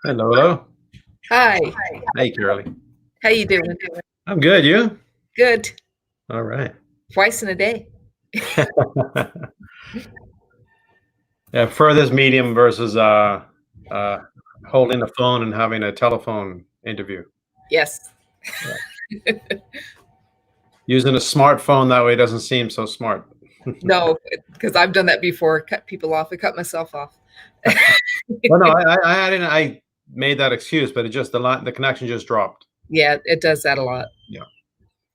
Hello, hello. Hi, Hey, Curly. how you doing? I'm good. You? Good. All right. Twice in a day. Yeah, furthest medium versus uh, holding the phone and having a telephone interview. Yes. Using a smartphone that way doesn't seem so smart. No, because I've done that before. Cut people off. I cut myself off. Well, no, I didn't. I made that excuse, but the connection just dropped. Yeah, it does that a lot. Yeah,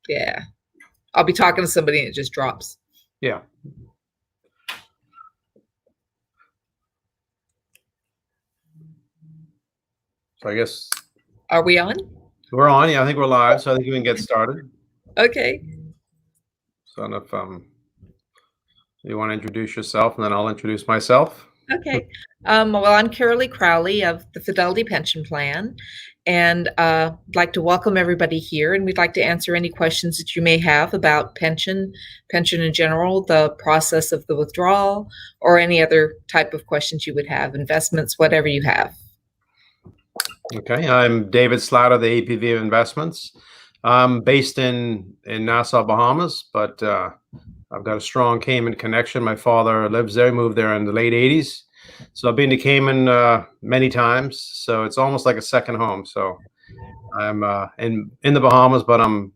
Yeah. I'll be talking to somebody and it just drops. yeah. So I guess Are we on? we're on. Yeah, I think we're live, so I think we can get started. Okay. So if you want to introduce yourself, and then I'll introduce myself. Okay. Well, I'm Carolee Crowley of the Fidelity Pension Plan, and I'd like to welcome everybody here. And we'd like to answer any questions that you may have about pension in general, the process of the withdrawal, or any other type of questions you would have, investments, whatever you have. Okay, I'm David Slatter, the APV of Investments. I'm based in Nassau, Bahamas, but I've got a strong Cayman connection. My father lives there, moved there in the late 80s. So I've been to Cayman many times. So it's almost like a second home. So I'm in the Bahamas, but I'm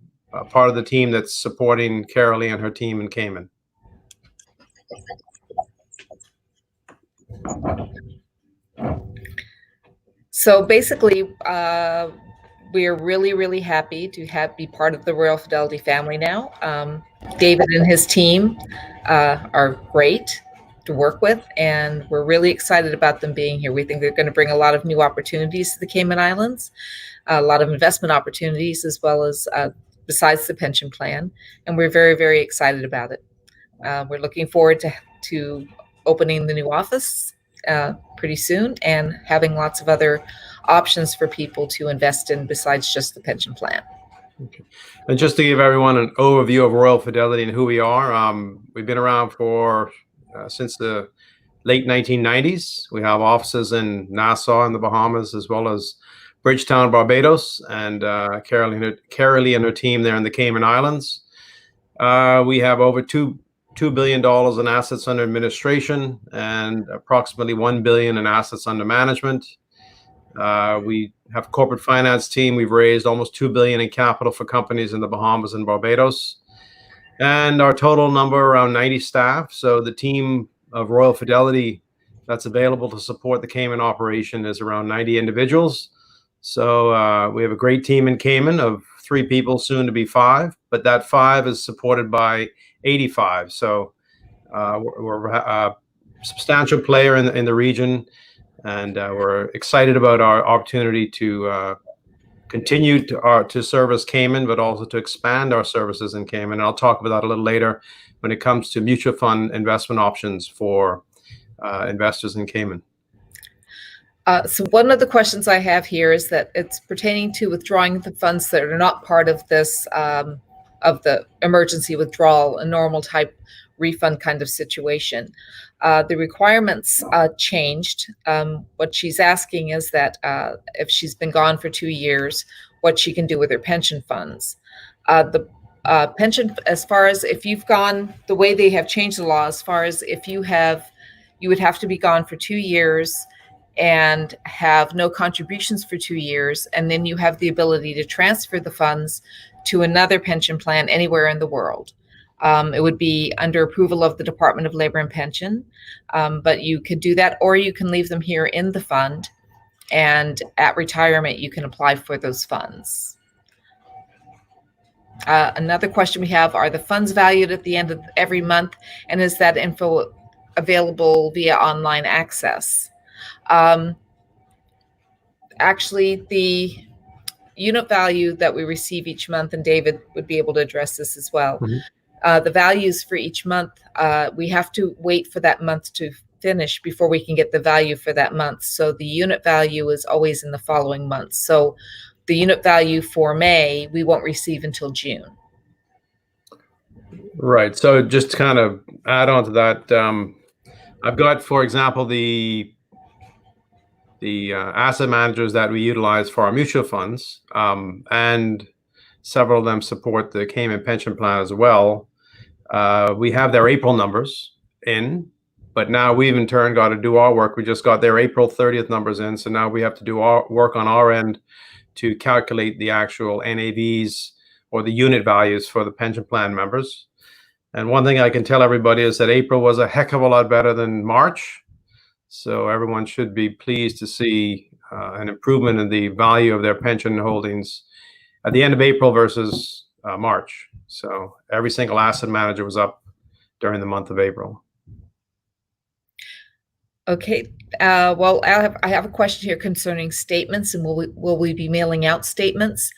part of the team that's supporting Carolee and her team in Cayman. So basically, we're really, really happy to be part of the Royal Fidelity family now. David and his team are great to work with, and we're really excited about them being here. We think they're going to bring a lot of new opportunities to the Cayman Islands, a lot of investment opportunities, as well as besides the pension plan, and we're very, very excited about it. We're looking forward to opening the new office pretty soon and having lots of other options for people to invest in besides just the pension plan. Okay. And just to give everyone an overview of Royal Fidelity and who we are, we've been around for since the late 1990s. We have offices in Nassau in the Bahamas, as well as Bridgetown, Barbados, and Carolee and her team there in the Cayman Islands. We have over $2 billion in assets under administration and approximately $1 billion in assets under management. We have a corporate finance team. We've raised almost $2 billion in capital for companies in the Bahamas and Barbados. And our total number around 90 staff. So the team of Royal Fidelity that's available to support the Cayman operation is around 90 individuals. So we have a great team in Cayman of 3 people, soon to be 5, but that 5 is supported by 85. So we're a substantial player in the region, and we're excited about our opportunity to continue to service Cayman, but also to expand our services in Cayman. And I'll talk about that a little later when it comes to mutual fund investment options for investors in Cayman. So one of the questions I have here is that it's pertaining to withdrawing the funds that are not part of this of the emergency withdrawal, a normal type refund kind of situation. The requirements changed. What she's asking is that if she's been gone for 2 years, what she can do with her pension funds. The pension, as far as if you've gone, the way they have changed the law, as far as if you would have to be gone for 2 years and have no contributions for 2 years, and then you have the ability to transfer the funds to another pension plan anywhere in the world. It would be under approval of the Department of Labor and Pension, but you could do that, or you can leave them here in the fund, and at retirement, you can apply for those funds. Another question we have, are the funds valued at the end of every month, and is that info available via online access? Actually, the unit value that we receive each month, and David would be able to address this as well. Mm-hmm. The values for each month, we have to wait for that month to finish before we can get the value for that month. So the unit value is always in the following month. So the unit value for May, we won't receive until June. Right. So just to kind of add on to that, I've got, for example, the the asset managers that we utilize for our mutual funds, and several of them support the Cayman pension plan as well. We have their April numbers in, but now we've in turn got to do our work. We just got their April 30th numbers in, so now we have to do our work on our end to calculate the actual NAVs or the unit values for the pension plan members. And one thing I can tell everybody is that April was a heck of a lot better than March. So everyone should be pleased to see an improvement in the value of their pension holdings at the end of April versus March. So every single asset manager was up during the month of April. Okay. Well, I have a question here concerning statements, and will we be mailing out statements?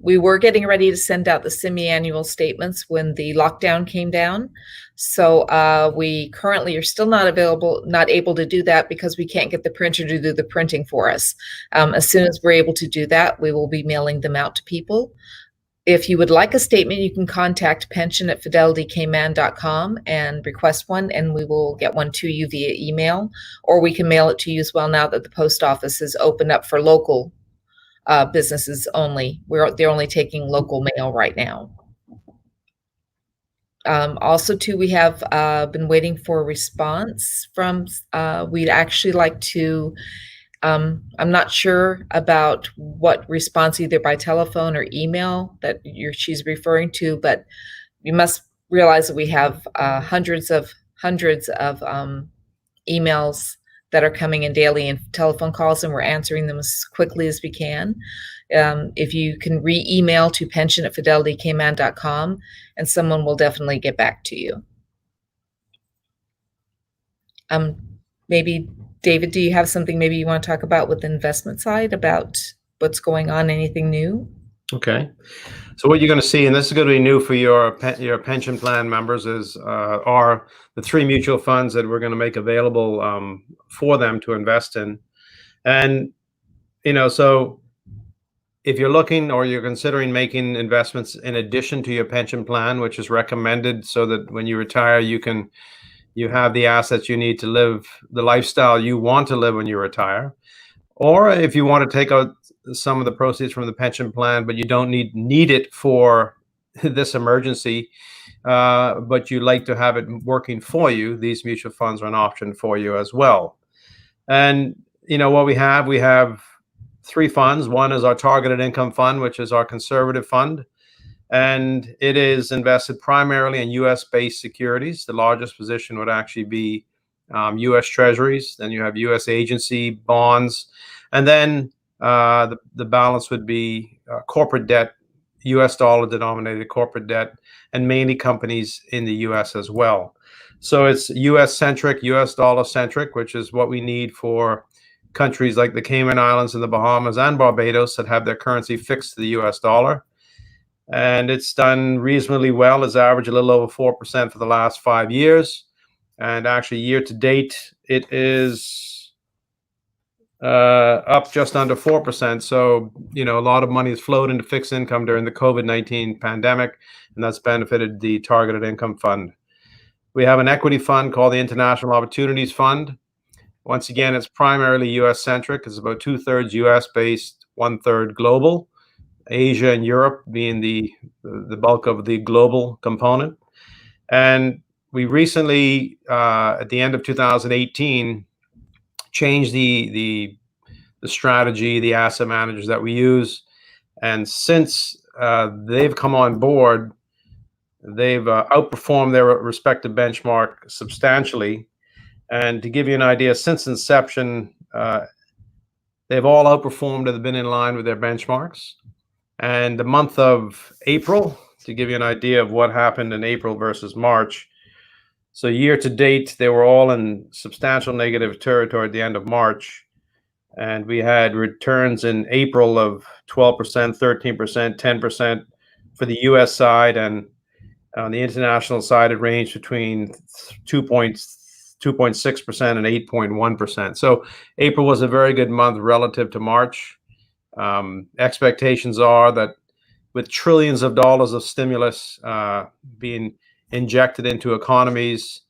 We were getting ready to send out the semi-annual statements when the lockdown came down. So we currently are still not able to do that because we can't get the printer to do the printing for us. As soon as we're able to do that, we will be mailing them out to people. If you would like a statement, you can contact pension@fidelitycayman.com and request one, and we will get one to you via email, or we can mail it to you as well now that the post office is opened up for local businesses only. They're only taking local mail right now. Also, too, we have been waiting for a response from, we'd actually like to, I'm not sure about what response, either by telephone or email, that she's referring to, but you must realize that we have hundreds of emails that are coming in daily and telephone calls, and we're answering them as quickly as we can. If you can re-email to pension@fidelitycayman.com, and someone will definitely get back to you. Maybe David, do you have something maybe you want to talk about with the investment side, about what's going on, anything new? Okay. So what you're going to see, and this is going to be new for your pension plan members, are the 3 mutual funds that we're going to make available for them to invest in. And, so if you're looking or you're considering making investments in addition to your pension plan, which is recommended so that when you retire, you have the assets you need to live the lifestyle you want to live when you retire. Or if you want to take out some of the proceeds from the pension plan, but you don't need it for this emergency, but you like to have it working for you, these mutual funds are an option for you as well. And what we have 3 funds. One is our targeted income fund, which is our conservative fund, and it is invested primarily in U.S.-based securities. The largest position would actually be U.S. Treasuries. Then you have U.S. agency bonds, and then the balance would be corporate debt, U.S. dollar denominated corporate debt, and mainly companies in the U.S. as well. So it's U.S. centric, U.S. dollar centric, which is what we need for countries like the Cayman Islands and the Bahamas and Barbados that have their currency fixed to the U.S. dollar. And it's done reasonably well. It's averaged a little over 4% for the last 5 years. And actually, year to date, it is up just under 4%. So, a lot of money has flowed into fixed income during the COVID-19 pandemic, and that's benefited the targeted income fund. We have an equity fund called the International Opportunities Fund. Once again, it's primarily U.S. centric. It's about 2/3 U.S. based, 1/3 global. Asia and Europe being the bulk of the global component. And we recently, at the end of 2018, changed the strategy, the asset managers that we use. And since they've come on board, they've outperformed their respective benchmark substantially. And to give you an idea, since inception, they've all outperformed and have been in line with their benchmarks. And the month of April, to give you an idea of what happened in April versus March. So year to date, they were all in substantial negative territory at the end of March. And we had returns in April of 12%, 13%, 10% for the US side. And on the international side, it ranged between 2.6% and 8.1%. So April was a very good month relative to March. Expectations are that with trillions of dollars of stimulus being injected into economies,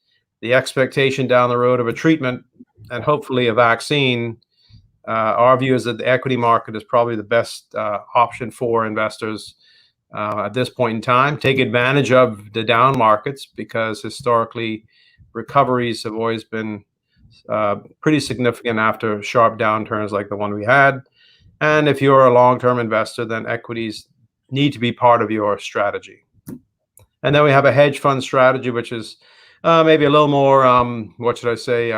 the expectation down the road of a treatment and hopefully a vaccine our view is that the equity market is probably the best option for investors at this point in time. Take advantage of the down markets, because historically recoveries have always been pretty significant after sharp downturns like the one we had. And if you're a long-term investor, then equities need to be part of your strategy. And then we have a hedge fund strategy, which is maybe a little more, what should I say,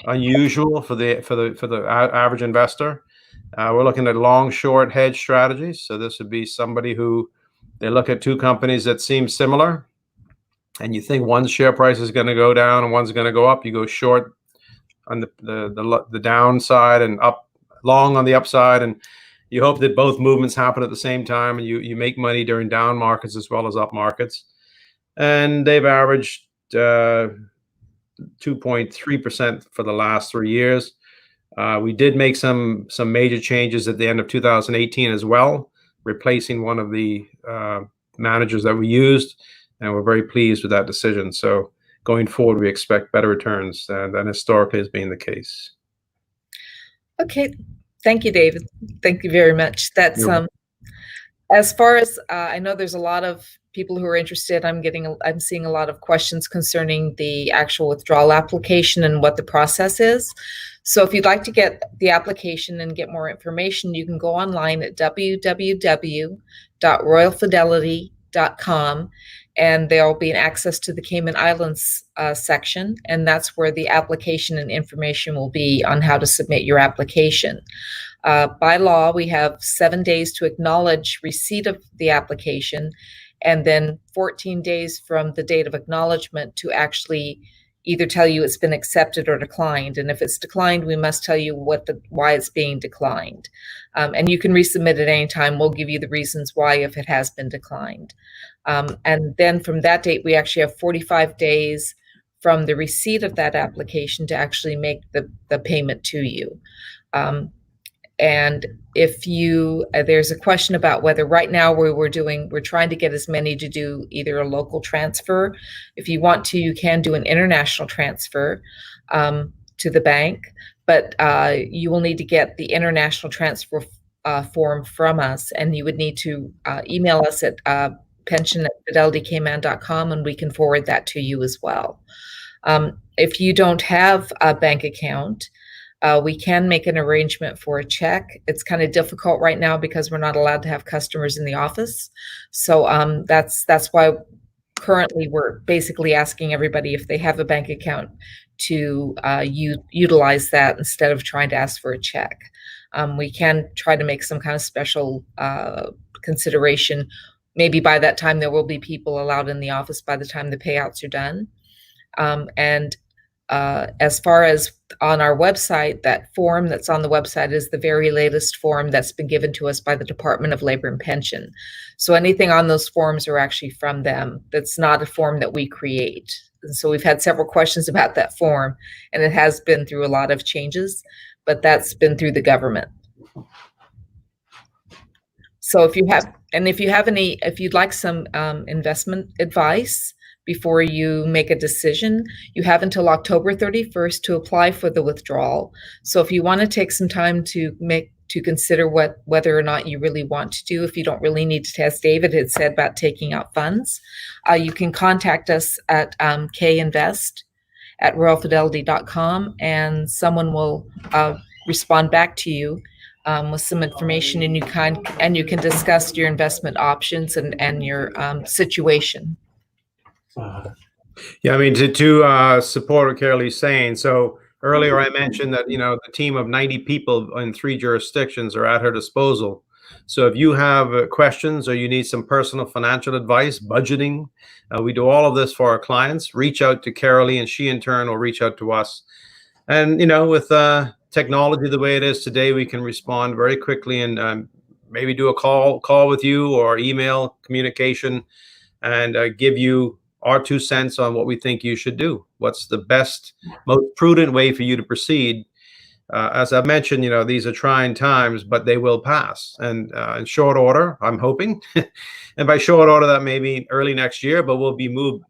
unusual for the average investor. We're looking at long short hedge strategies. So this would be somebody who, they look at two companies that seem similar, and you think one's share price is going to go down and one's going to go up. You go short on the downside and up long on the upside, and you hope that both movements happen at the same time, and you make money during down markets as well as up markets. And they've averaged 2.3% for the last 3 years. We did make some major changes at the end of 2018 as well, replacing one of the managers that we used, and we're very pleased with that decision. So going forward, we expect better returns than historically has been the case. Okay, thank you, David. Thank you very much. That's as far as I know, there's a lot of people who are interested. I'm seeing a lot of questions concerning the actual withdrawal application and what the process is. So if you'd like to get the application and get more information, you can go online at www.royalfidelity.com, and there will be an access to the Cayman Islands section, and that's where the application and information will be on how to submit your application. By law, we have 7 days to acknowledge receipt of the application, and then 14 days from the date of acknowledgement to actually either tell you it's been accepted or declined. And if it's declined, we must tell you why it's being declined. And you can resubmit at any time. We'll give you the reasons why if it has been declined. And then from that date, we actually have 45 days from the receipt of that application to actually make the payment to you. And if there's a question about whether right now we're trying to get as many to do either a local transfer. If you want to, you can do an international transfer to the bank, but you will need to get the international transfer form from us, and you would need to email us at pension@fidelitykman.com, and we can forward that to you as well. If you don't have a bank account, we can make an arrangement for a check. It's kind of difficult right now because we're not allowed to have customers in the office. So that's why currently we're basically asking everybody if they have a bank account to utilize that instead of trying to ask for a check. We can try to make some kind of special consideration. Maybe by that time there will be people allowed in the office by the time the payouts are done. As far as on our website, that form that's on the website is the very latest form that's been given to us by the Department of Labor and Pension. So anything on those forms are actually from them. That's not a form that we create. And so we've had several questions about that form, and it has been through a lot of changes, but that's been through the government. So if you'd like some investment advice before you make a decision, you have until October 31st to apply for the withdrawal. So if you want to take some time to consider whether or not you really want to do, if you don't really need to, as David had said about taking out funds, you can contact us at kinvest@royalfidelity.com, and someone will respond back to you with some information, and you can discuss your investment options and your situation. Yeah, I mean, to support what Carolee's saying. So earlier I mentioned that, the team of 90 people in 3 jurisdictions are at her disposal. So if you have questions or you need some personal financial advice, budgeting, we do all of this for our clients. Reach out to Carolee, and she in turn will reach out to us. And, with technology the way it is today, we can respond very quickly and maybe do a call with you or email communication, and give you our 2 cents on what we think you should do. What's the best, most prudent way for you to proceed? As I've mentioned, these are trying times, but they will pass. And in short order, I'm hoping, and by short order, that may be early next year, but we will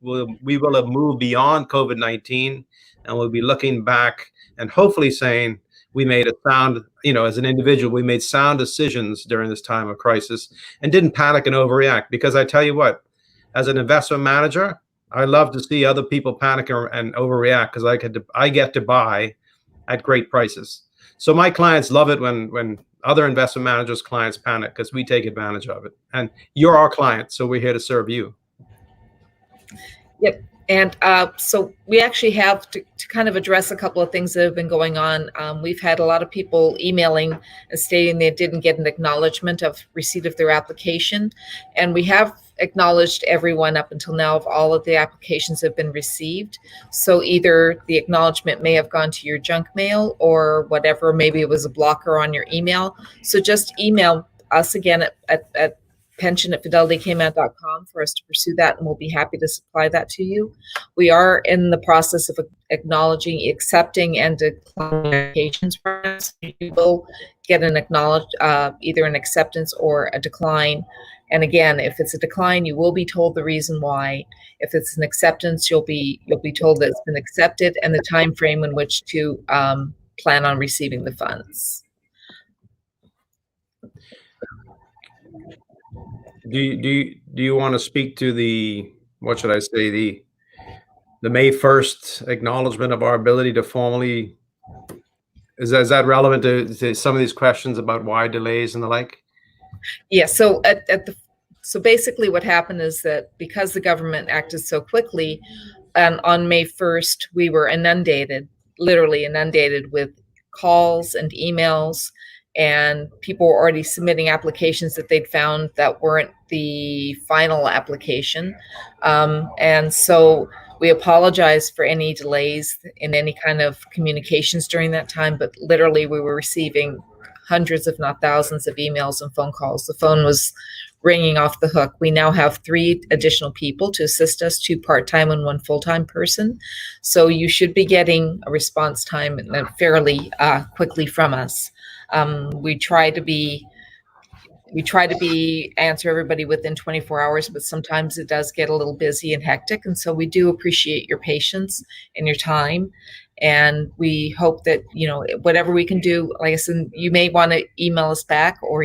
have moved beyond COVID-19, and we'll be looking back and hopefully saying we made a sound, as an individual, we made sound decisions during this time of crisis and didn't panic and overreact. Because I tell you what, as an investment manager, I love to see other people panic and overreact, because I get to buy at great prices. So my clients love it when other investment managers' clients panic, because we take advantage of it. And you're our client, so we're here to serve you. Yep. And so we actually have to kind of address a couple of things that have been going on. We've had a lot of people emailing and stating they didn't get an acknowledgement of receipt of their application. And we have acknowledged everyone up until now of all of the applications have been received. So either the acknowledgement may have gone to your junk mail or whatever, maybe it was a blocker on your email. So just email us again at pension@fidelitycayman.com for us to pursue that, and we'll be happy to supply that to you. We are in the process of acknowledging, accepting, and declining applications. You will get an acknowledged, either an acceptance or a decline. And again, if it's a decline, you will be told the reason why. If it's an acceptance, you'll be told that it's been accepted and the time frame in which to plan on receiving the funds. Do you want to speak to the, what should I say, the May 1st acknowledgement of our ability to formally, is that relevant to some of these questions about why delays and the like? Yeah, so so basically what happened is that because the government acted so quickly, on May 1st, we were literally inundated with calls and emails, and people were already submitting applications that they'd found that weren't the final application. And so we apologize for any delays in any kind of communications during that time, but literally we were receiving hundreds, if not thousands, of emails and phone calls. The phone was ringing off the hook. We now have 3 additional people to assist us, 2 part-time and 1 full-time person. So you should be getting a response time fairly quickly from us. We try to answer everybody within 24 hours, but sometimes it does get a little busy and hectic. And so we do appreciate your patience and your time. And we hope that, whatever we can do, like I said, you may want to email us back, or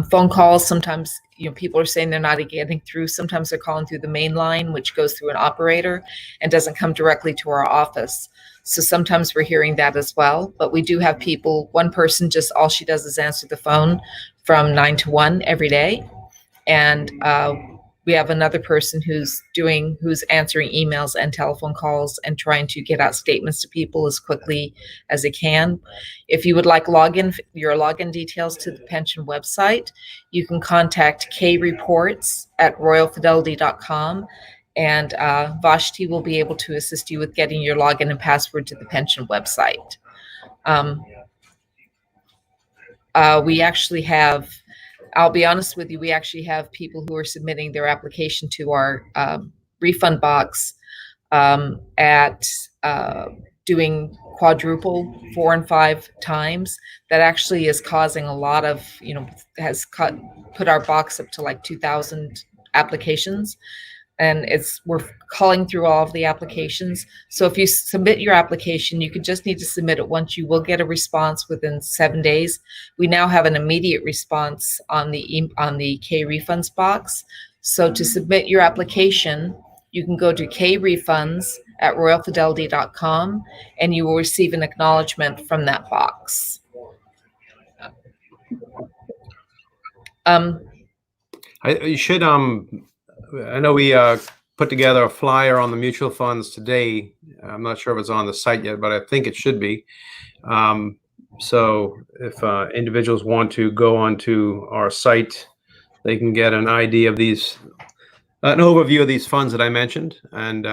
phone calls. Sometimes, people are saying they're not getting through. Sometimes they're calling through the main line, which goes through an operator and doesn't come directly to our office. So sometimes we're hearing that as well. But we do have people, one person, just all she does is answer the phone from 9 to 1 every day. And we have another person who's answering emails and telephone calls and trying to get out statements to people as quickly as they can. If you would like your login details to the pension website, you can contact kreports@royalfidelity.com, and Vashti will be able to assist you with getting your login and password to the pension website. We actually have, I'll be honest with you, we actually have people who are submitting their application to our refund box at doing quadruple 4 and 5 times. That actually is causing a lot of, has put our box up to like 2,000 applications. And we're calling through all of the applications. So if you submit your application, you just need to submit it once. You will get a response within 7 days. We now have an immediate response on the K refunds box. So to submit your application, you can go to krefunds@royalfidelity.com, and you will receive an acknowledgement from that box. I know we put together a flyer on the mutual funds today. I'm not sure if it's on the site yet, but I think it should be. So if individuals want to go onto our site, they can get an idea of an overview of these funds that I mentioned. And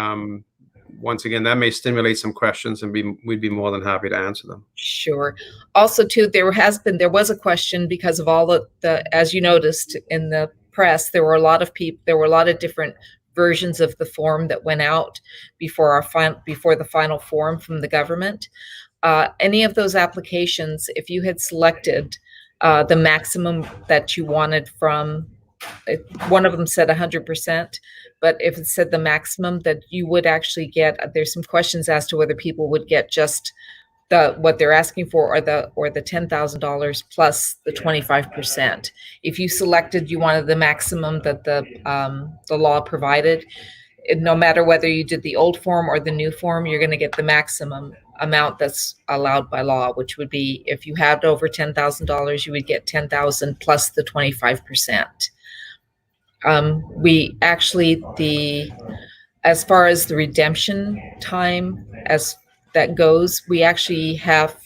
once again, that may stimulate some questions, and we'd be more than happy to answer them. Sure. Also, too, there was a question because of all the, as you noticed in the press, there were a lot of different versions of the form that went out before the final form from the government. Any of those applications, if you had selected the maximum that you wanted from, one of them said 100%, but if it said the maximum that you would actually get, there's some questions as to whether people would get just what they're asking for, or the $10,000 plus the 25%. If you selected you wanted the maximum that the law provided, no matter whether you did the old form or the new form, you're going to get the maximum amount that's allowed by law, which would be, if you had over $10,000, you would get 10,000 plus the 25%. We actually, as far as the redemption time as that goes, we actually have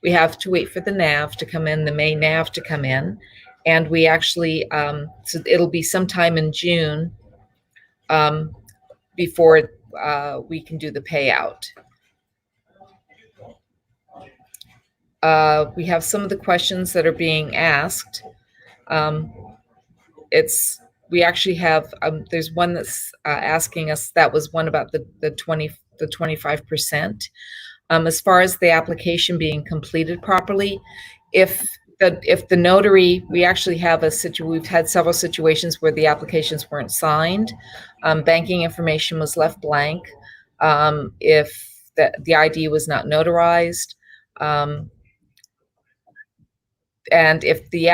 to wait for the NAV to come in, the May NAV to come in, and we actually so it'll be sometime in June before we can do the payout. We have some of the questions that are being asked. We actually have there's one that's asking us, that was one about the 25%. As far as the application being completed properly, if the notary, we actually have we've had several situations where the applications weren't signed, banking information was left blank, if the ID was not notarized, and if the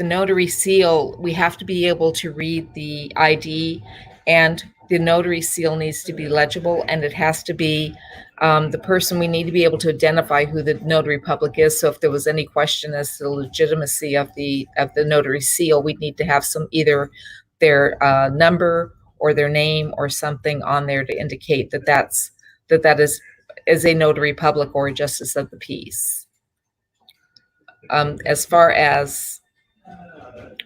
notary seal, we have to be able to read the ID, and the notary seal needs to be legible, and it has to be the person, we need to be able to identify who the notary public is. So if there was any question as to the legitimacy of the notary seal, we'd need to have either their number or their name or something on there to indicate that is a notary public or a justice of the peace. As far as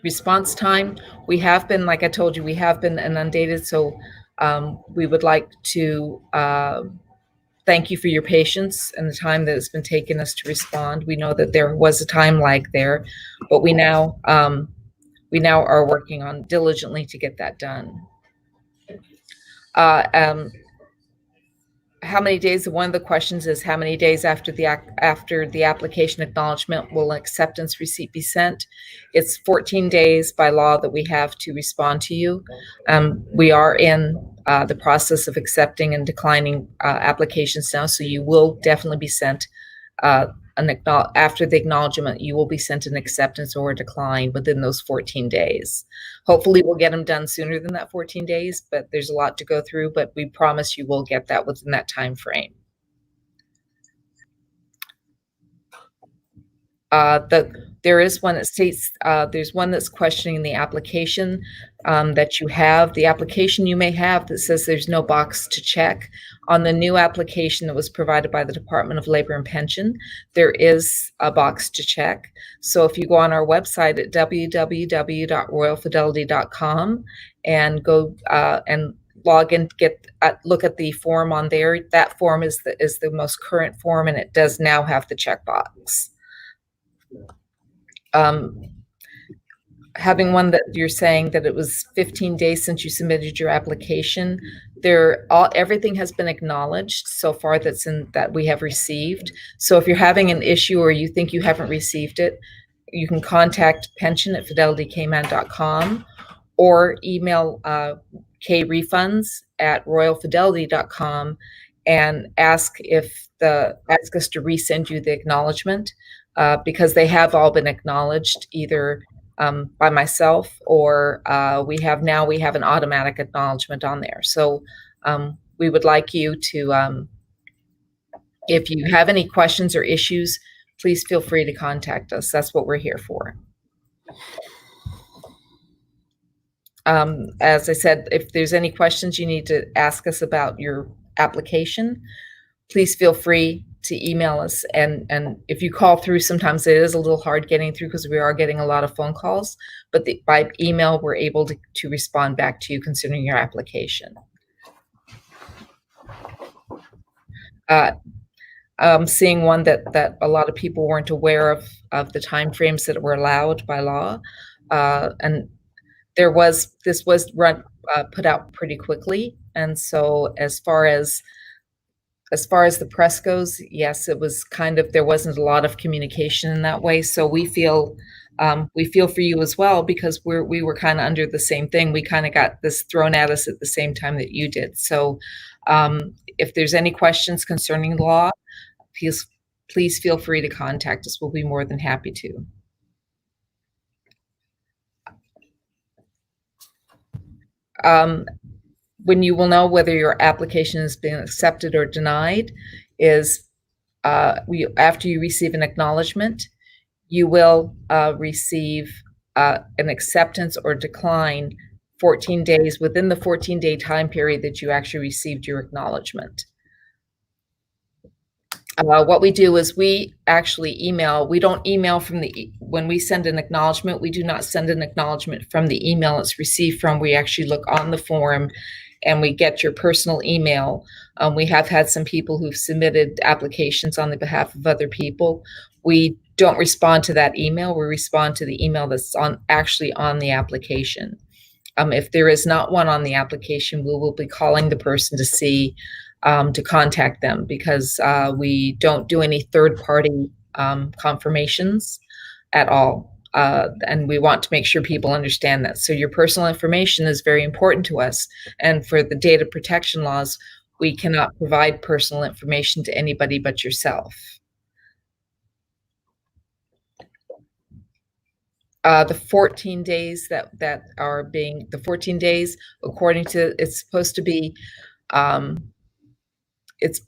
response time, we have been, like I told you, we have been inundated. So we would like to thank you for your patience and the time that it's been taking us to respond. We know that there was a time lag there, but we now are working on diligently to get that done. How many days? One of the questions is, how many days after the application acknowledgement will acceptance receipt be sent? It's 14 days by law that we have to respond to you. We are in the process of accepting and declining applications now, so you will definitely be sent after the acknowledgement, you will be sent an acceptance or a decline within those 14 days. Hopefully we'll get them done sooner than that 14 days, but there's a lot to go through, but we promise you will get that within that time frame. There is one that states, there's one that's questioning the application that you have. The application you may have that says there's no box to check. On the new application that was provided by the Department of Labor and Pension, there is a box to check. So if you go on our website at www.royalfidelity.com and go and log in, look at the form on there, that form is the most current form, and it does now have the checkbox. Having one that you're saying that it was 15 days since you submitted your application, everything has been acknowledged so far that we have received. So if you're having an issue or you think you haven't received it, you can contact pension@fidelitycayman.com or email krefunds@royalfidelity.com and ask us to resend you the acknowledgement, because they have all been acknowledged either by myself or we have an automatic acknowledgement on there. So we would like you to, if you have any questions or issues, please feel free to contact us. That's what we're here for. As I said, if there's any questions you need to ask us about your application, please feel free to email us. And if you call through, sometimes it is a little hard getting through because we are getting a lot of phone calls, but by email, we're able to respond back to you concerning your application. Seeing one that a lot of people weren't aware of the timeframes that were allowed by law. And this was put out pretty quickly. And so as far as the press goes, yes, it was there wasn't a lot of communication in that way. So we feel for you as well, because we were kind of under the same thing. We kind of got this thrown at us at the same time that you did. So if there's any questions concerning law, please feel free to contact us. We'll be more than happy to. When you will know whether your application has been accepted or denied is after you receive an acknowledgement, you will receive an acceptance or decline 14 days within the 14-day time period that you actually received your acknowledgement. What we do is we actually email. We don't email from when we send an acknowledgement, we do not send an acknowledgement from the email it's received from. We actually look on the form and we get your personal email. We have had some people who've submitted applications on the behalf of other people. We don't respond to that email. We respond to the email that's actually on the application. If there is not one on the application, we will be calling the person to see to contact them, because we don't do any third-party confirmations at all. And we want to make sure people understand that. So your personal information is very important to us. And for the data protection laws, we cannot provide personal information to anybody but yourself. The 14 days that are being, the 14 days, according to, it's supposed to be, it's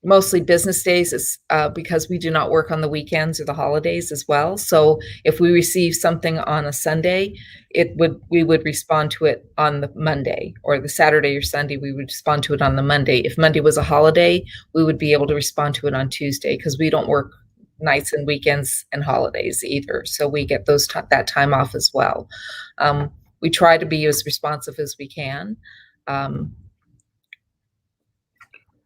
mostly business days. It's because we do not work on the weekends or the holidays as well. So if we receive something on a Sunday, we would respond to it on the Monday, or the Saturday or Sunday, we would respond to it on the Monday. If Monday was a holiday, we would be able to respond to it on Tuesday, because we don't work nights and weekends and holidays either. So we get that time off as well. We try to be as responsive as we can.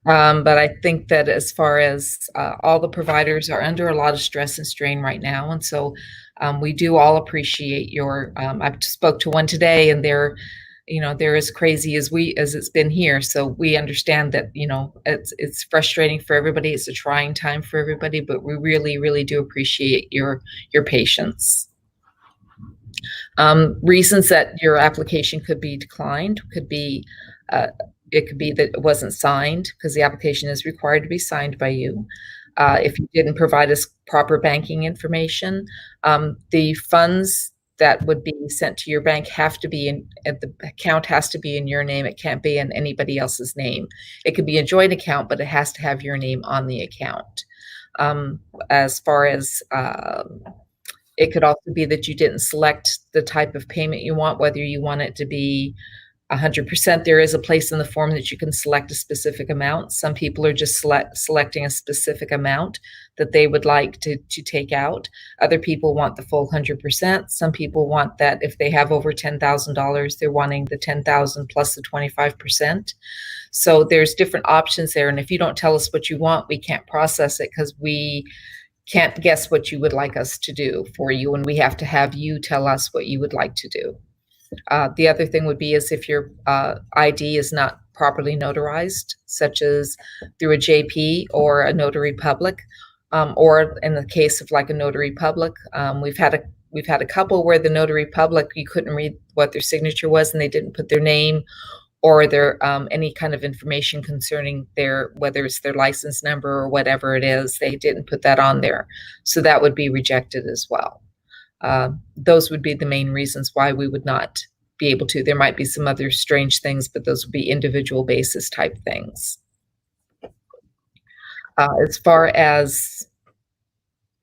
But I think that as far as all the providers are under a lot of stress and strain right now. And so we do all appreciate your, I spoke to one today, and they're as crazy as it's been here. So we understand that, it's frustrating for everybody. It's a trying time for everybody, but we really, really do appreciate your patience. Reasons that your application could be declined could be, it could be that it wasn't signed, because the application is required to be signed by you. If you didn't provide us proper banking information, the funds that would be sent to your bank have to be the account has to be in your name. It can't be in anybody else's name. It could be a joint account, but it has to have your name on the account. As far as it could also be that you didn't select the type of payment you want, whether you want it to be 100%. There is a place in the form that you can select a specific amount. Some people are just selecting a specific amount that they would like to take out. Other people want the full 100%. Some people want that if they have over $10,000, they're wanting the 10,000 plus the 25%. So there's different options there. And if you don't tell us what you want, we can't process it, because we can't guess what you would like us to do for you. And we have to have you tell us what you would like to do. The other thing would be is if your ID is not properly notarized, such as through a JP or a notary public, or in the case of like a notary public, we've had a couple where the notary public, you couldn't read what their signature was, and they didn't put their name or their any kind of information concerning whether it's their license number or whatever it is, they didn't put that on there. So that would be rejected as well. Those would be the main reasons why we would not be able to. There might be some other strange things, but those would be individual basis type things. As far as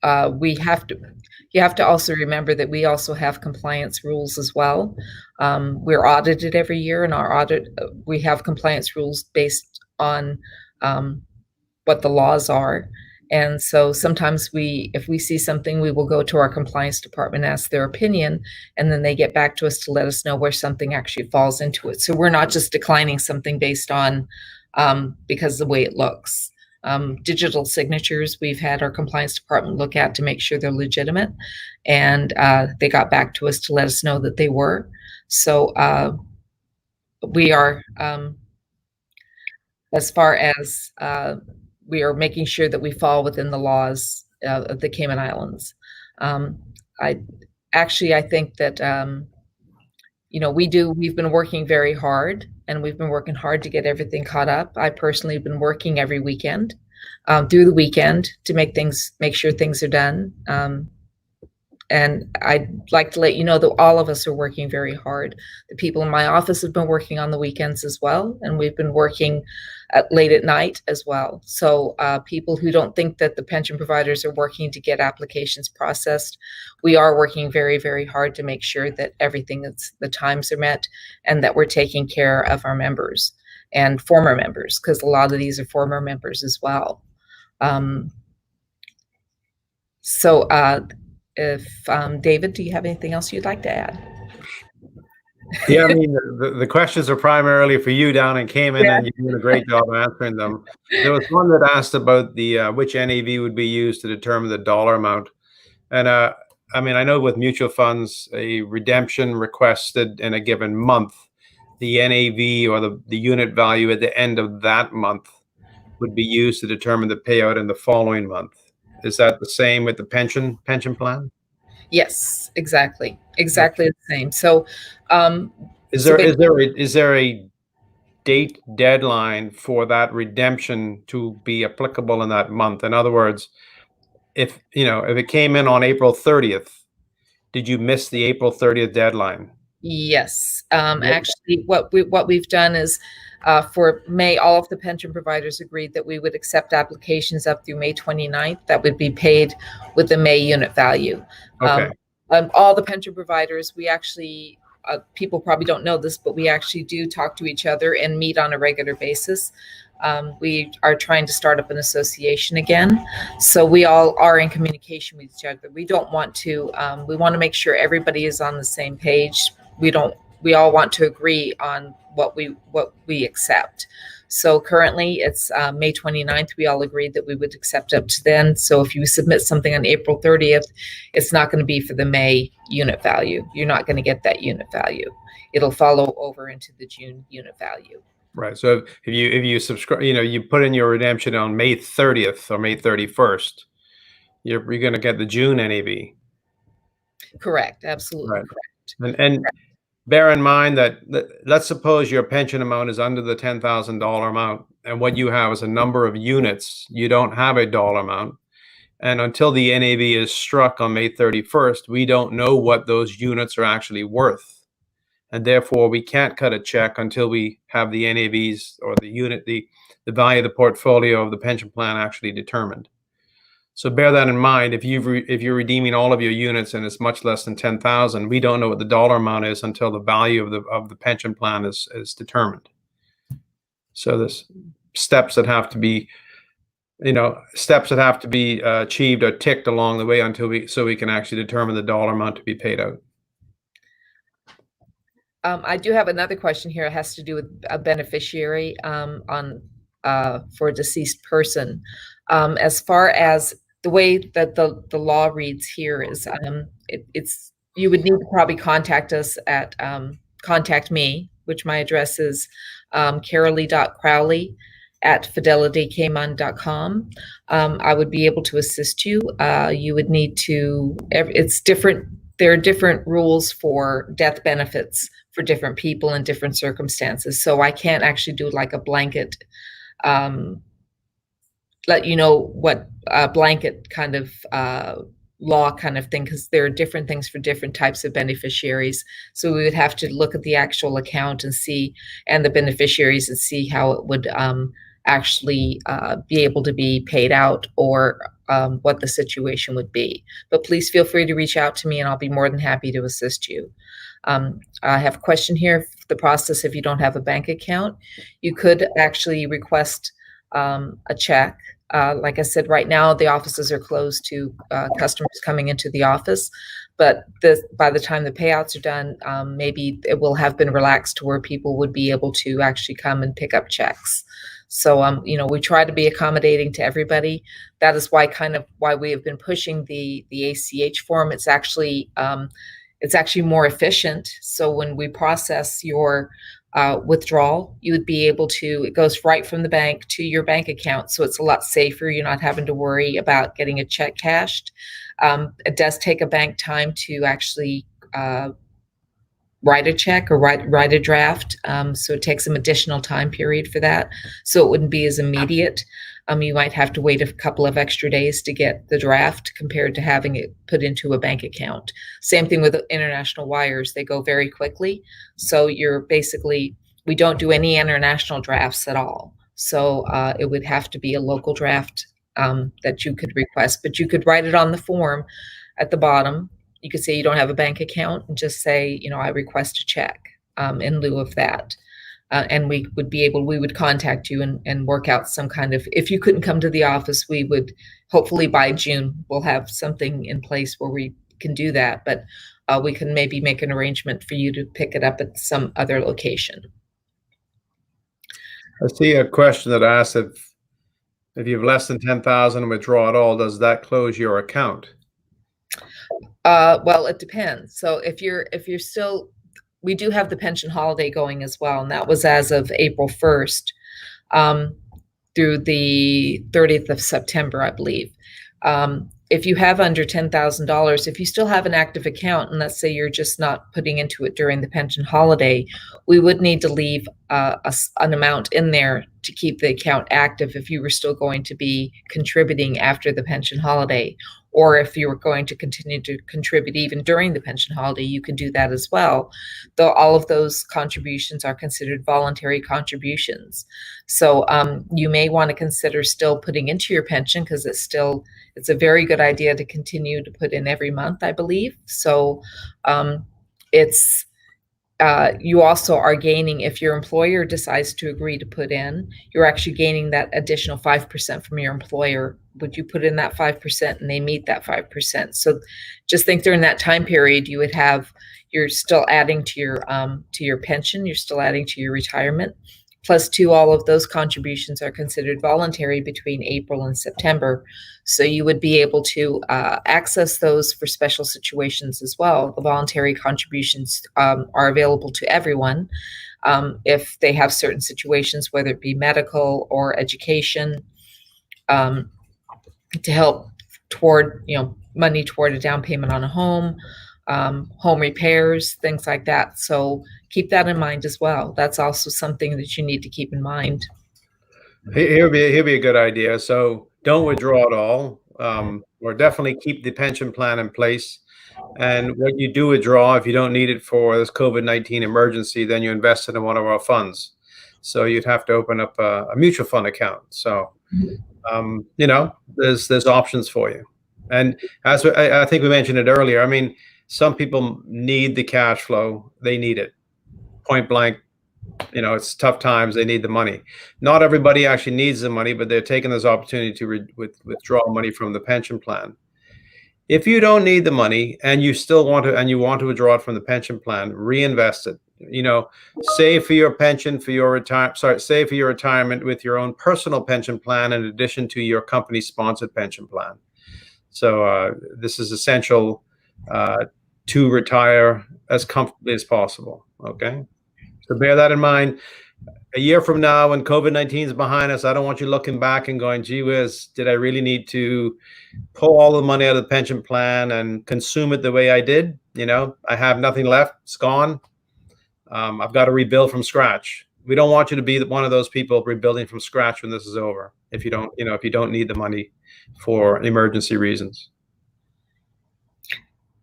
you have to also remember that we also have compliance rules as well. We're audited every year, and our audit, we have compliance rules based on what the laws are. And so sometimes if we see something, we will go to our compliance department, ask their opinion, and then they get back to us to let us know where something actually falls into it. So we're not just declining something based on because of the way it looks. Digital signatures, we've had our compliance department look at to make sure they're legitimate, and they got back to us to let us know that they were. So we are, as far as we are making sure that we fall within the laws of the Cayman Islands. I think that, we've been working very hard, and we've been working hard to get everything caught up. I personally have been working every weekend. through the weekend to make sure things are done. And I'd like to let you know that all of us are working very hard. The people in my office have been working on the weekends as well, and we've been working late at night as well. So people who don't think that the pension providers are working to get applications processed, we are working very, very hard to make sure that the times are met and that we're taking care of our members and former members, because a lot of these are former members as well. If David, do you have anything else you'd like to add? Yeah, I mean, the questions are primarily for you down in Cayman, and you're doing a great job answering them. There was one that asked about the which NAV would be used to determine the dollar amount. And I mean, I know with mutual funds, a redemption requested in a given month, the NAV or the unit value at the end of that month would be used to determine the payout in the following month. Is that the same with the pension plan? Yes, exactly the same. So, is there a date deadline for that redemption to be applicable in that month? In other words, if it came in on April 30th, did you miss the April 30th deadline? Yes. Actually, what we've done is for May, all of the pension providers agreed that we would accept applications up through May 29th that would be paid with the May unit value. Okay. All the pension providers, we actually, people probably don't know this, but we actually do talk to each other and meet on a regular basis. We are trying to start up an association again. So we all are in communication with each other. We don't want to, we want to make sure everybody is on the same page. We all want to agree on what we accept. So currently it's May 29th. We all agreed that we would accept up to then. So if you submit something on April 30th, it's not going to be for the May unit value. You're not going to get that unit value. It'll follow over into the June unit value. Right. So if you subscribe, you put in your redemption on May 30th or May 31st, you're going to get the June NAV. Correct. Absolutely right. Correct. And bear in mind that let's suppose your pension amount is under the $10,000 amount, and what you have is a number of units. You don't have a dollar amount. And until the NAV is struck on May 31st, we don't know what those units are actually worth. And therefore, we can't cut a check until we have the NAVs or the value of the portfolio of the pension plan actually determined. So bear that in mind. If you're redeeming all of your units and it's much less than 10,000, we don't know what the dollar amount is until the value of the pension plan is determined. So there's steps that have to be achieved or ticked along the way so we can actually determine the dollar amount to be paid out. I do have another question here. It has to do with a beneficiary for a deceased person. As far as the way that the law reads here is, you would need to probably contact us at contact me, which my address is carolee.crowley@fidelitykmon.com. I would be able to assist you. You would need to. It's different. There are different rules for death benefits for different people in different circumstances. So I can't actually do like a blanket, let you know what a blanket kind of law kind of thing, because there are different things for different types of beneficiaries. So we would have to look at the actual account and the beneficiaries and see how it would actually be able to be paid out, or what the situation would be. But please feel free to reach out to me and I'll be more than happy to assist you. I have a question here. The process, if you don't have a bank account, you could actually request a check. Like I said, right now the offices are closed to customers coming into the office, but by the time the payouts are done, maybe it will have been relaxed to where people would be able to actually come and pick up checks. So, we try to be accommodating to everybody. That is why we have been pushing the ACH form. It's actually more efficient. So when we process your withdrawal, you would be able to, it goes right from the bank to your bank account. So it's a lot safer. You're not having to worry about getting a check cashed. It does take a bank time to actually write a check or write a draft. So it takes some additional time period for that. So it wouldn't be as immediate. You might have to wait a couple of extra days to get the draft compared to having it put into a bank account. Same thing with international wires. They go very quickly. So we don't do any international drafts at all. So it would have to be a local draft that you could request, but you could write it on the form at the bottom. You could say you don't have a bank account and just say, I request a check in lieu of that. And we would contact you and work out some kind of, if you couldn't come to the office, we would, hopefully by June, we'll have something in place where we can do that, but we can maybe make an arrangement for you to pick it up at some other location. I see a question that asks if you have less than 10,000 and withdraw at all, does that close your account? Well, it depends. So if you're still, we do have the pension holiday going as well, and that was as of April 1st through the 30th of September, I believe. If you have under $10,000, if you still have an active account, and let's say you're just not putting into it during the pension holiday, we would need to leave an amount in there to keep the account active if you were still going to be contributing after the pension holiday. Or if you were going to continue to contribute even during the pension holiday, you can do that as well. Though all of those contributions are considered voluntary contributions. So you may want to consider still putting into your pension, because it's a very good idea to continue to put in every month, I believe. So you also are gaining, if your employer decides to agree to put in, you're actually gaining that additional 5% from your employer. Would you put in that 5% and they meet that 5%? So just think during that time period, you're still adding to your pension, you're still adding to your retirement. Plus all of those contributions are considered voluntary between April and September. So you would be able to access those for special situations as well. The voluntary contributions are available to everyone if they have certain situations, whether it be medical or education, to help toward, money toward a down payment on a home, home repairs, things like that. So keep that in mind as well. That's also something that you need to keep in mind. Here'll be a good idea. So don't withdraw at all, or definitely keep the pension plan in place. And when you do withdraw, if you don't need it for this COVID-19 emergency, then you invest it in one of our funds. So you'd have to open up a mutual fund account. So, there's options for you. And as I think we mentioned it earlier, I mean, some people need the cash flow. They need it. Point blank, it's tough times. They need the money. Not everybody actually needs the money, but they're taking this opportunity to withdraw money from the pension plan. If you don't need the money and you still want to withdraw it from the pension plan, reinvest it. Save for your pension, save for your retirement with your own personal pension plan in addition to your company sponsored pension plan. So this is essential to retire as comfortably as possible. Okay. So bear that in mind. A year from now, when COVID-19 is behind us, I don't want you looking back and going, gee whiz, did I really need to pull all the money out of the pension plan and consume it the way I did? I have nothing left. It's gone. I've got to rebuild from scratch. We don't want you to be one of those people rebuilding from scratch when this is over. If you don't need the money for emergency reasons.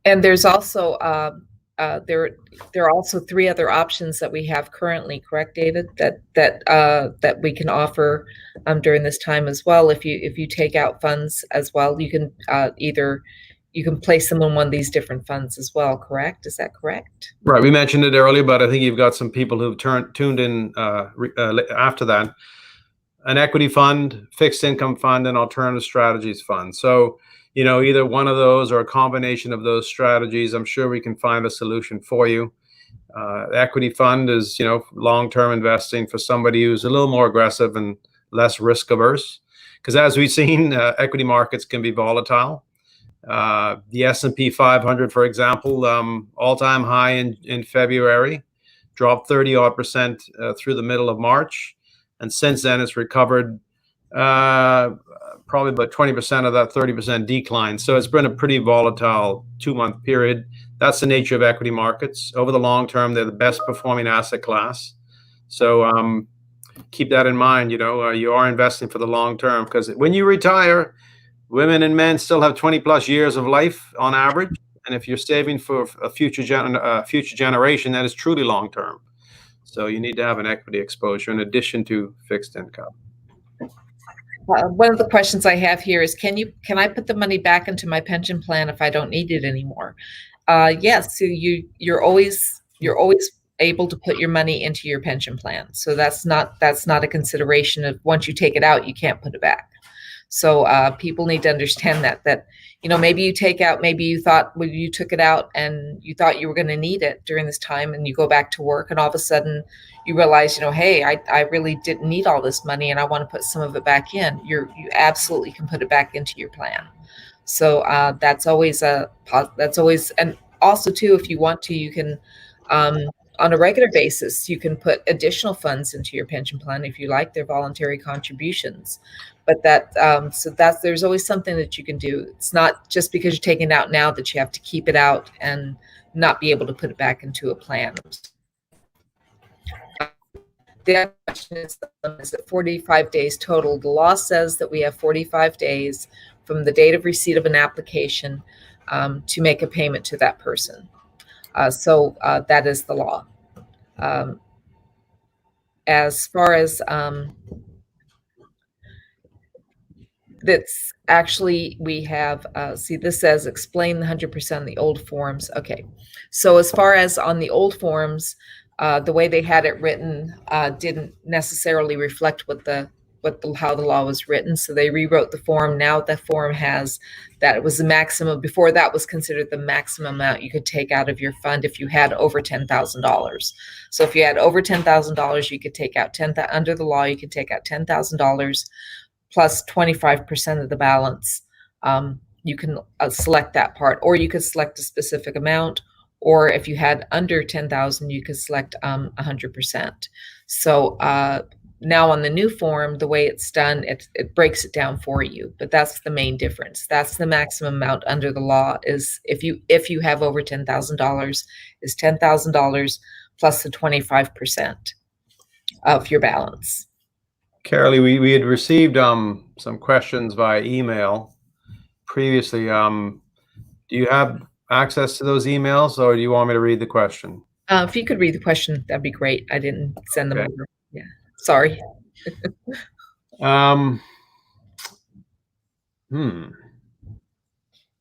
And there's also there are also 3 other options that we have currently, correct, David? That we can offer during this time as well. If you take out funds as well, you can you can place them in one of these different funds as well, correct? Is that correct? Right. We mentioned it earlier, but I think you've got some people who've tuned in after that. An equity fund, fixed income fund, and alternative strategies fund. So, either one of those or a combination of those strategies, I'm sure we can find a solution for you. The equity fund is, long-term investing for somebody who's a little more aggressive and less risk averse. Because as we've seen, equity markets can be volatile. The S&P 500, for example, all-time high in February, dropped 30-odd% through the middle of March. And since then, it's recovered probably about 20% of that 30% decline. So it's been a pretty volatile 2-month period. That's the nature of equity markets. Over the long term, they're the best performing asset class. So keep that in mind. You are investing for the long term, because when you retire, women and men still have 20 plus years of life on average. And if you're saving for a future generation, that is truly long term. So you need to have an equity exposure in addition to fixed income. One of the questions I have here is, can I put the money back into my pension plan if I don't need it anymore? Yes. So you're always able to put your money into your pension plan. So that's not a consideration of once you take it out, you can't put it back. So people need to understand that maybe you take out, maybe you thought when you took it out and you thought you were going to need it during this time, and you go back to work and all of a sudden you realize, hey, I really didn't need all this money and I want to put some of it back in. You absolutely can put it back into your plan. So that's always, and also too, if you want to, you can, on a regular basis, you can put additional funds into your pension plan if you like. They're voluntary contributions. But there's always something that you can do. It's not just because you're taking it out now that you have to keep it out and not be able to put it back into a plan. The other question is it 45 days total? The law says that we have 45 days from the date of receipt of an application to make a payment to that person. So that is the law. As far as that's actually, we have, this says explain the 100% of the old forms. Okay. So as far as on the old forms, the way they had it written didn't necessarily reflect how the law was written. So they rewrote the form. Now the form has that it was the maximum. Before, that was considered the maximum amount you could take out of your fund if you had over $10,000. So if you had over $10,000, you could take out under the law, you could take out $10,000 plus 25% of the balance. You can select that part, or you could select a specific amount. Or if you had under 10,000, you could select 100%. So now on the new form, the way it's done, it breaks it down for you. But that's the main difference. That's the maximum amount under the law, is if you have over $10,000, is $10,000 plus the 25% of your balance. Carolee, we had received some questions via email previously. Do you have access to those emails, or do you want me to read the question? If you could read the question, that'd be great. I didn't send them over. Yeah, sorry.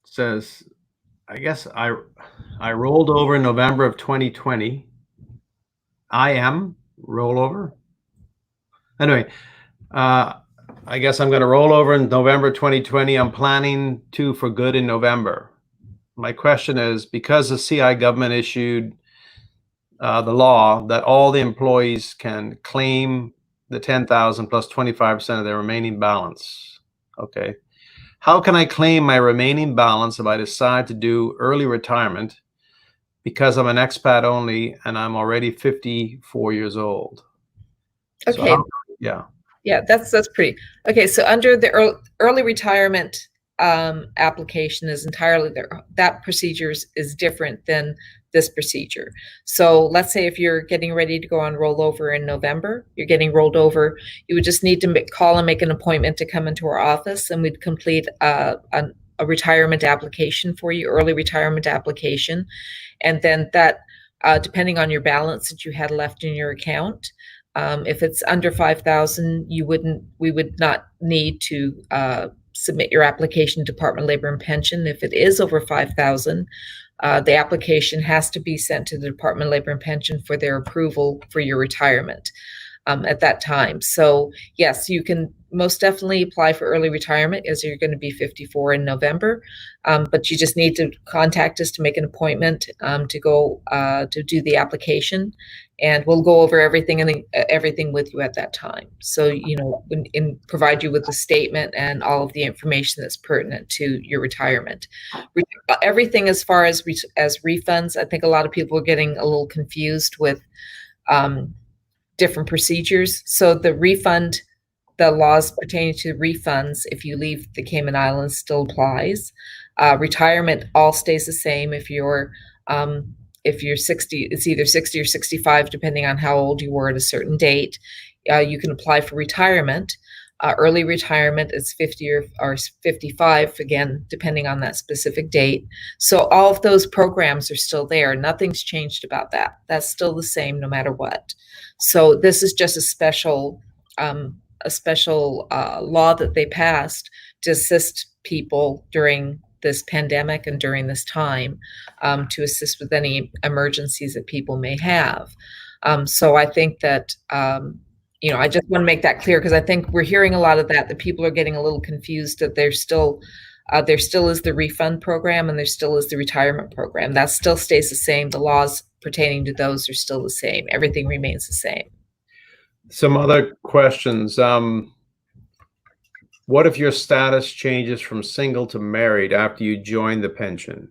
Says, I guess I rolled over in November of 2020. IM rollover. Anyway, I guess I'm going to roll over in November 2020. I'm planning to for good in November. My question is, because the CI government issued the law that all the employees can claim the 10,000 plus 25% of their remaining balance. Okay. How can I claim my remaining balance if I decide to do early retirement because I'm an expat only and I'm already 54 years old? Okay. So yeah, that's pretty okay. So under the early retirement application is entirely there. That procedure is different than this procedure. So let's say if you're getting ready to go on rollover in November, you're getting rolled over, you would just need to call and make an appointment to come into our office, and we'd complete a retirement application for you, early retirement application. And then that, depending on your balance that you had left in your account, if it's under 5,000, we would not need to submit your application to Department of Labor and Pension. If it is over 5,000, the application has to be sent to the Department of Labor and Pension for their approval for your retirement at that time. So yes, you can most definitely apply for early retirement, as you're going to be 54 in November. But you just need to contact us to make an appointment to go to do the application, and we'll go over everything with you at that time. So, and provide you with the statement and all of the information that's pertinent to your retirement. Everything as far as refunds, I think a lot of people are getting a little confused with different procedures. So the laws pertaining to refunds, if you leave the Cayman Islands, still applies. Retirement all stays the same. If you're 60, it's either 60 or 65, depending on how old you were at a certain date. you can apply for retirement. Early retirement is 50 or 55, again, depending on that specific date. So all of those programs are still there. Nothing's changed about that. That's still the same no matter what. So this is just a special law that they passed to assist people during this pandemic and during this time, to assist with any emergencies that people may have. So I think that I just want to make that clear, because I think we're hearing a lot of that people are getting a little confused, that there still is the refund program and there still is the retirement program. That still stays the same. The laws pertaining to those are still the same. Everything remains the same. Some other questions. What if your status changes from single to married after you join the pension?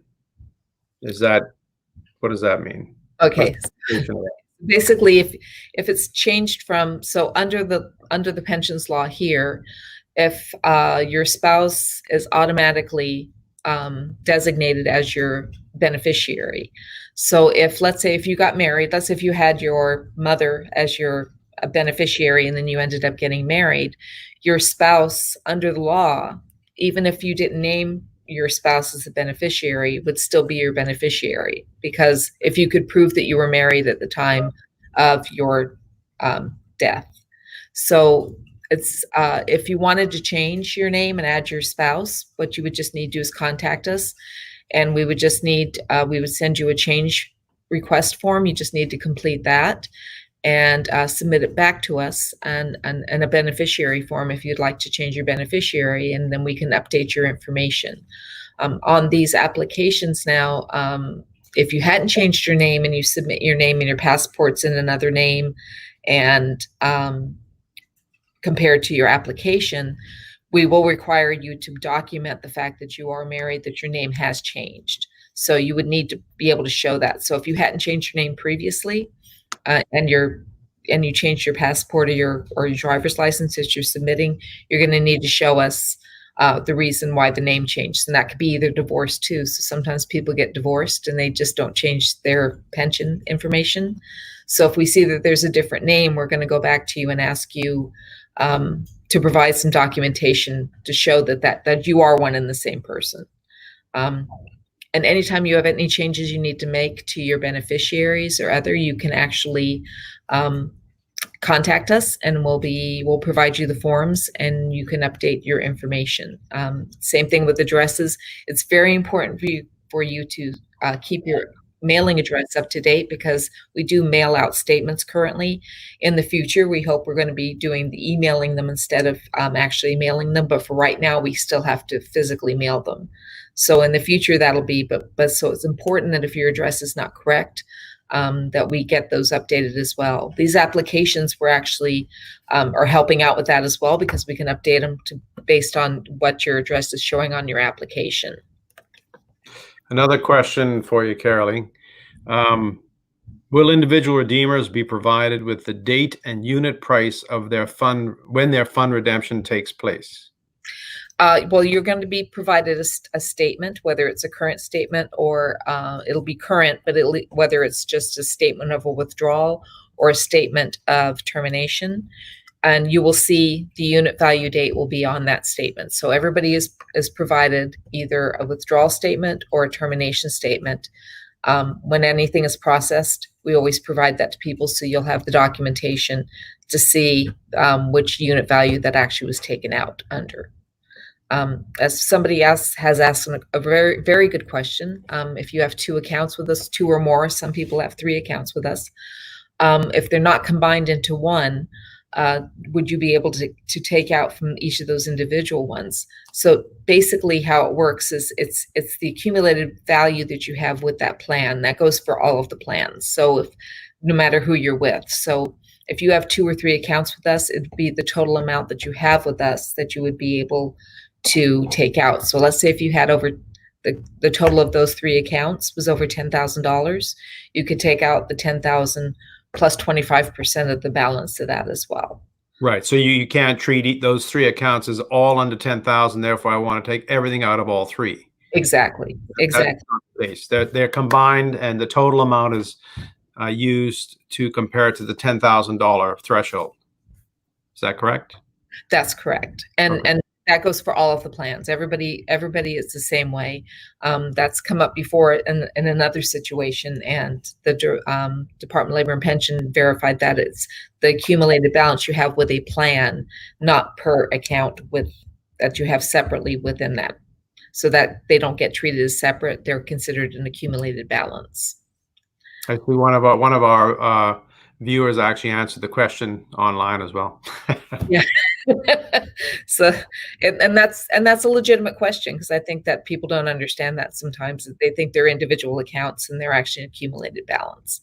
What does that mean? Okay. Basically, if it's changed from, so under the pensions law here, if your spouse is automatically designated as your beneficiary. So let's say if you got married, let's say if you had your mother as your beneficiary and then you ended up getting married, your spouse under the law, even if you didn't name your spouse as a beneficiary, would still be your beneficiary, because if you could prove that you were married at the time of your death. So it's if you wanted to change your name and add your spouse, what you would just need to do is contact us, and we would send you a change request form. You just need to complete that and submit it back to us, and a beneficiary form if you'd like to change your beneficiary, and then we can update your information. On these applications now, if you hadn't changed your name and you submit your name and your passport's in another name, and compared to your application, we will require you to document the fact that you are married, that your name has changed. So you would need to be able to show that. So if you hadn't changed your name previously, and you changed your passport or your driver's license that you're submitting, you're going to need to show us the reason why the name changed. And that could be either divorce too. So sometimes people get divorced and they just don't change their pension information. So if we see that there's a different name, we're going to go back to you and ask you to provide some documentation to show that you are one and the same person. And anytime you have any changes you need to make to your beneficiaries or other, you can actually contact us, and we'll provide you the forms and you can update your information. Same thing with addresses. It's very important for you to keep your mailing address up to date, because we do mail out statements currently. In the future, we hope we're going to be doing the emailing them instead of actually mailing them. But for right now, we still have to physically mail them. So in the future, that'll be, but so it's important that if your address is not correct, that we get those updated as well. These applications we're actually are helping out with that as well, because we can update them based on what your address is showing on your application. Another question for you, Caroline. Will individual redeemers be provided with the date and unit price of their fund when their fund redemption takes place? Well, you're going to be provided a statement, whether it's a current statement or it'll be current, but whether it's just a statement of a withdrawal or a statement of termination. And you will see the unit value date will be on that statement. So everybody is provided either a withdrawal statement or a termination statement. When anything is processed, we always provide that to people, so you'll have the documentation to see which unit value that actually was taken out under. As somebody else has asked a very, very good question. If you have 2 accounts with us, 2 or more, some people have 3 accounts with us. If they're not combined into one, would you be able to take out from each of those individual ones? So basically how it works is it's the accumulated value that you have with that plan. That goes for all of the plans. So no matter who you're with. So if you have 2 or 3 accounts with us, it'd be the total amount that you have with us that you would be able to take out. So let's say if you had over the total of those 3 accounts was over $10,000, you could take out the $10,000 plus 25% of the balance of that as well. Right. So you can't treat those 3 accounts as all under 10,000. Therefore, I want to take everything out of all 3. Exactly. They're combined, and the total amount is used to compare it to the $10,000 threshold. Is that correct? That's correct. And Okay. and that goes for all of the plans. Everybody is the same way. That's come up before in another situation, and the Department of Labor and Pension verified that it's the accumulated balance you have with a plan, not per account with that you have separately within that, so that they don't get treated as separate. They're considered an accumulated balance. I see one of our viewers actually answered the question online as well. Yeah. So, and that's a legitimate question, because I think that people don't understand that sometimes. They think they're individual accounts and they're actually an accumulated balance.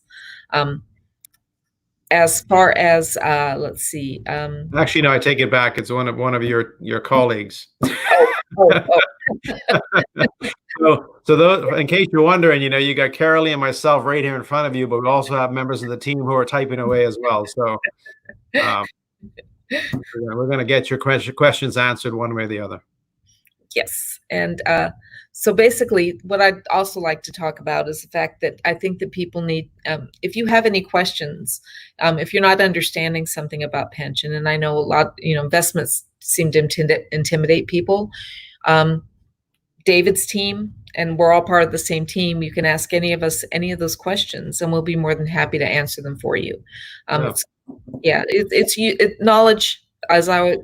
As far as let's see. Actually, no, I take it back. It's one of your colleagues. Oh. So those, in case you're wondering, you got Carolee and myself right here in front of you, but we also have members of the team who are typing away as well. So we're going to get your questions answered one way or the other. Yes. And so basically, what I'd also like to talk about is the fact that I think that people need, if you have any questions, if you're not understanding something about pension, and I know a lot, investments seem to intimidate people. David's team, and we're all part of the same team. You can ask any of us any of those questions, and we'll be more than happy to answer them for you. It's knowledge. As I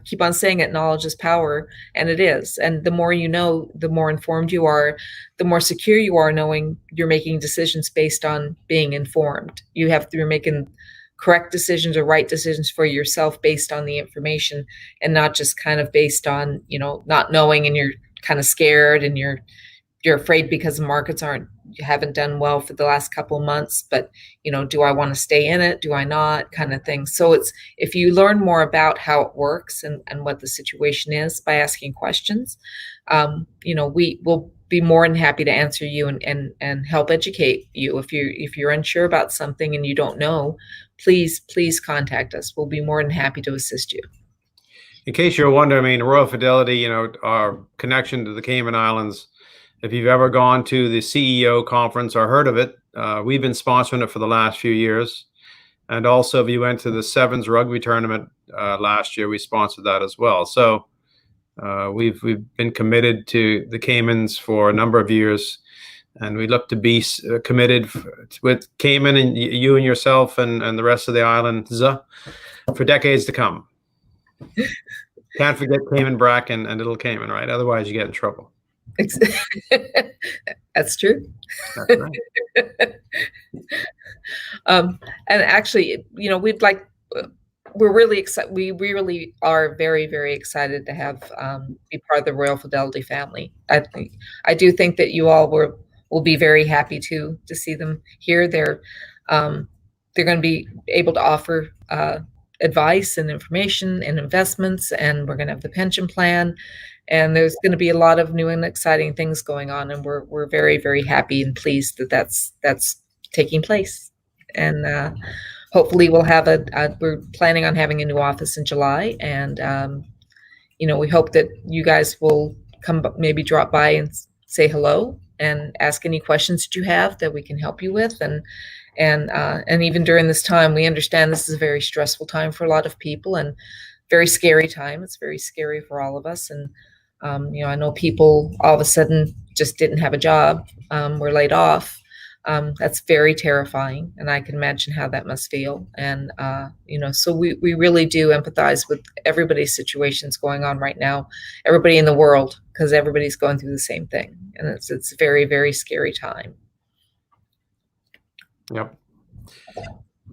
keep on saying it, knowledge is power, and it is. And the more you know, the more informed you are, the more secure you are, knowing you're making decisions based on being informed. You're making correct decisions or right decisions for yourself based on the information, and not just kind of based on, not knowing, and you're kind of scared and you're afraid because the markets haven't done well for the last couple of months, but do I want to stay in it? Do I not? Kind of thing. So if you learn more about how it works and what the situation is by asking questions, we will be more than happy to answer you and help educate you. If you're unsure about something and you don't know, please contact us. We'll be more than happy to assist you. In case you're wondering, Royal Fidelity, our connection to the Cayman Islands, if you've ever gone to the CEO conference or heard of it, we've been sponsoring it for the last few years. And also, if you went to the Sevens rugby tournament last year, we sponsored that as well. So we've been committed to the Caymans for a number of years, and we look to be committed with Cayman and you and yourself and the rest of the islands for decades to come. Can't forget Cayman Bracken and Little Cayman, right? Otherwise, you get in trouble. That's true. That's right. And actually, we're really excited. We really are very, very excited to have be part of the Royal Fidelity family. I do think that you all will be very happy to see them here. They're going to be able to offer advice and information and investments, and we're going to have the pension plan, and there's going to be a lot of new and exciting things going on, and we're very, very happy and pleased that that's taking place. And hopefully we'll have we're planning on having a new office in July, and we hope that you guys will maybe drop by and say hello and ask any questions that you have that we can help you with. And even during this time, we understand this is a very stressful time for a lot of people and very scary time. It's very scary for all of us. And, I know people all of a sudden just didn't have a job, were laid off. That's very terrifying. And I can imagine how that must feel. And, so we really do empathize with everybody's situations going on right now, everybody in the world, because everybody's going through the same thing. And it's a very, very scary time. Yep.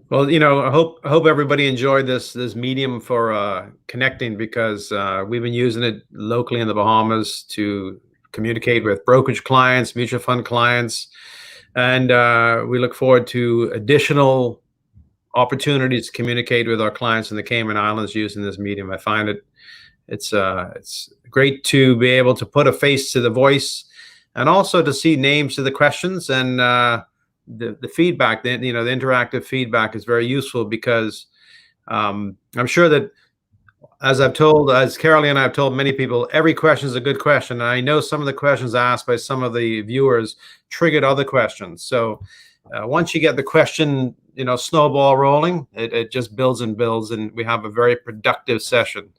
Well, I hope everybody enjoyed this medium for connecting, because we've been using it locally in the Bahamas to communicate with brokerage clients, mutual fund clients, and we look forward to additional opportunities to communicate with our clients in the Cayman Islands using this medium. I find it's great to be able to put a face to the voice, and also to see names to the questions, and the feedback, the interactive feedback is very useful, because I'm sure that, as Carolee and I have told many people, every question is a good question. And I know some of the questions asked by some of the viewers triggered other questions. So once you get the question, snowball rolling, it just builds and builds, and we have a very productive session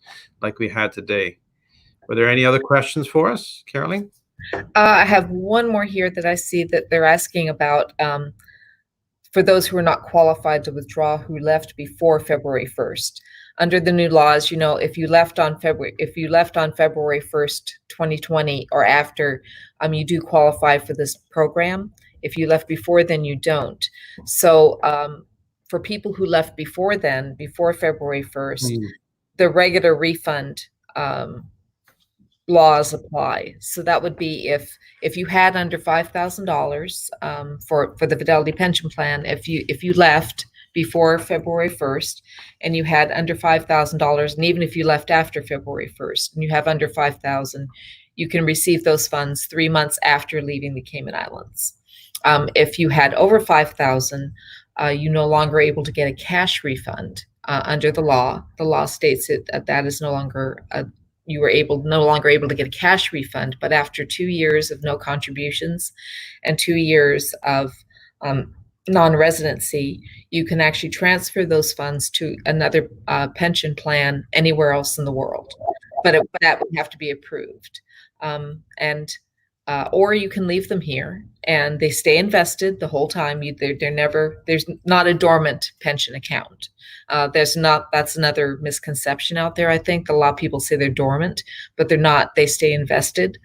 like we had today. Were there any other questions for us, Caroline? I have one more here that I see that they're asking about, for those who are not qualified to withdraw who left before February 1st. Under the new laws, if you left on February 1st, 2020 or after, you do qualify for this program. If you left before then, you don't. So for people who left before then, before February 1st, the regular refund laws apply. So that would be if you had under $5,000 for the Fidelity Pension Plan, if you left before February 1st and you had under $5,000, and even if you left after February 1st and you have under $5,000, you can receive those funds 3 months after leaving the Cayman Islands. If you had over $5,000, you're no longer able to get a cash refund under the law. The law states that is no longer you were no longer able to get a cash refund, but after 2 years of no contributions and 2 years of non-residency, you can actually transfer those funds to another pension plan anywhere else in the world. But that would have to be approved. Or you can leave them here and they stay invested the whole time. There's not a dormant pension account. That's another misconception out there. I think a lot of people say they're dormant, but they're not. They stay invested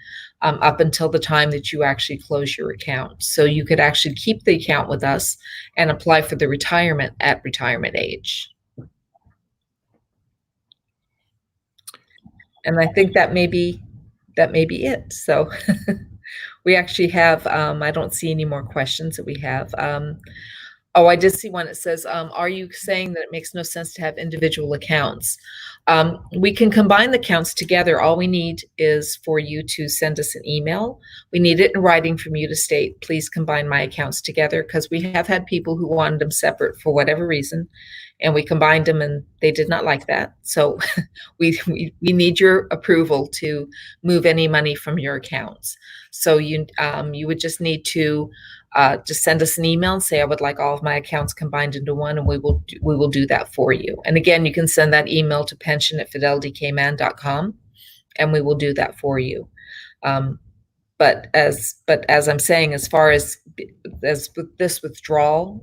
up until the time that you actually close your account. So you could actually keep the account with us and apply for the retirement at retirement age. And I think that may be it. So we actually have, I don't see any more questions that we have. Oh, I did see one that says, are you saying that it makes no sense to have individual accounts? We can combine the accounts together. All we need is for you to send us an email. We need it in writing from you to state, please combine my accounts together, because we have had people who wanted them separate for whatever reason, and we combined them and they did not like that. So we need your approval to move any money from your accounts. So you would just need to just send us an email and say, I would like all of my accounts combined into one, and we will do that for you. And again, you can send that email to pension@fidelitykman.com, and we will do that for you. But as I'm saying, as far as with this withdrawal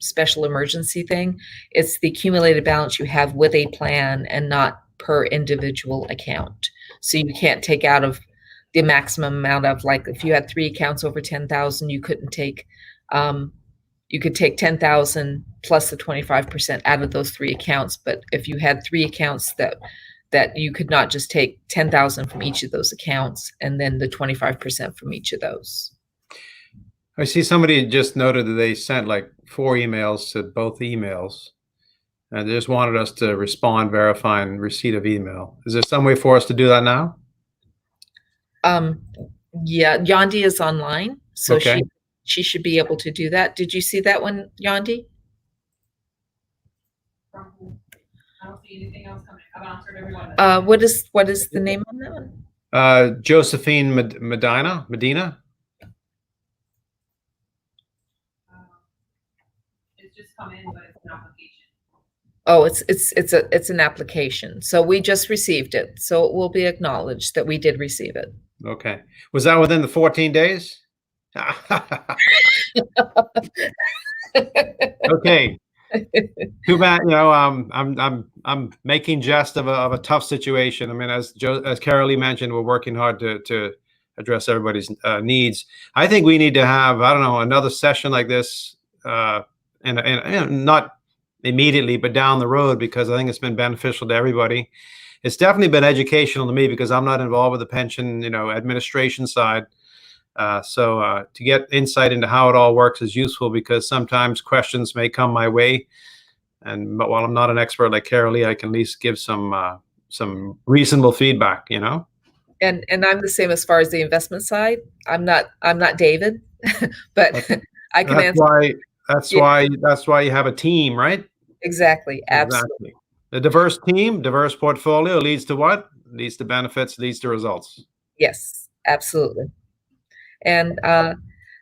special emergency thing, it's the accumulated balance you have with a plan and not per individual account. So you can't take out of the maximum amount of, like, if you had 3 accounts over 10,000, you couldn't take, you could take 10,000 plus the 25% out of those 3 accounts. But if you had 3 accounts, that you could not just take 10,000 from each of those accounts and then the 25% from each of those. I see somebody just noted that they sent like 4 emails to both emails, and they just wanted us to respond verifying receipt of email. Is there some way for us to do that now? Yeah, Yandi is online, so okay. she should be able to do that. Did you see that one, Yandi? I don't see anything else coming. I've answered everyone. What is the name on that one? Josephine Medina. It's just come in, but it's an application. Oh, it's an application. So we just received it. So it will be acknowledged that we did receive it. Okay. Was that within the 14 days? Okay. Too bad. I'm making jest of a tough situation. I mean, as Carolee mentioned, we're working hard to address everybody's needs. I think we need to have, I don't know, another session like this, and not immediately, but down the road, because I think it's been beneficial to everybody. It's definitely been educational to me because I'm not involved with the pension, administration side. So to get insight into how it all works is useful, because sometimes questions may come my way. But while I'm not an expert like Carolee, I can at least give some reasonable feedback, And I'm the same as far as the investment side. I'm not David, but I can answer. That's why you have a team, right? Exactly. Absolutely. Exactly. The diverse team, diverse portfolio leads to what? Leads to benefits, leads to results. Yes, absolutely. And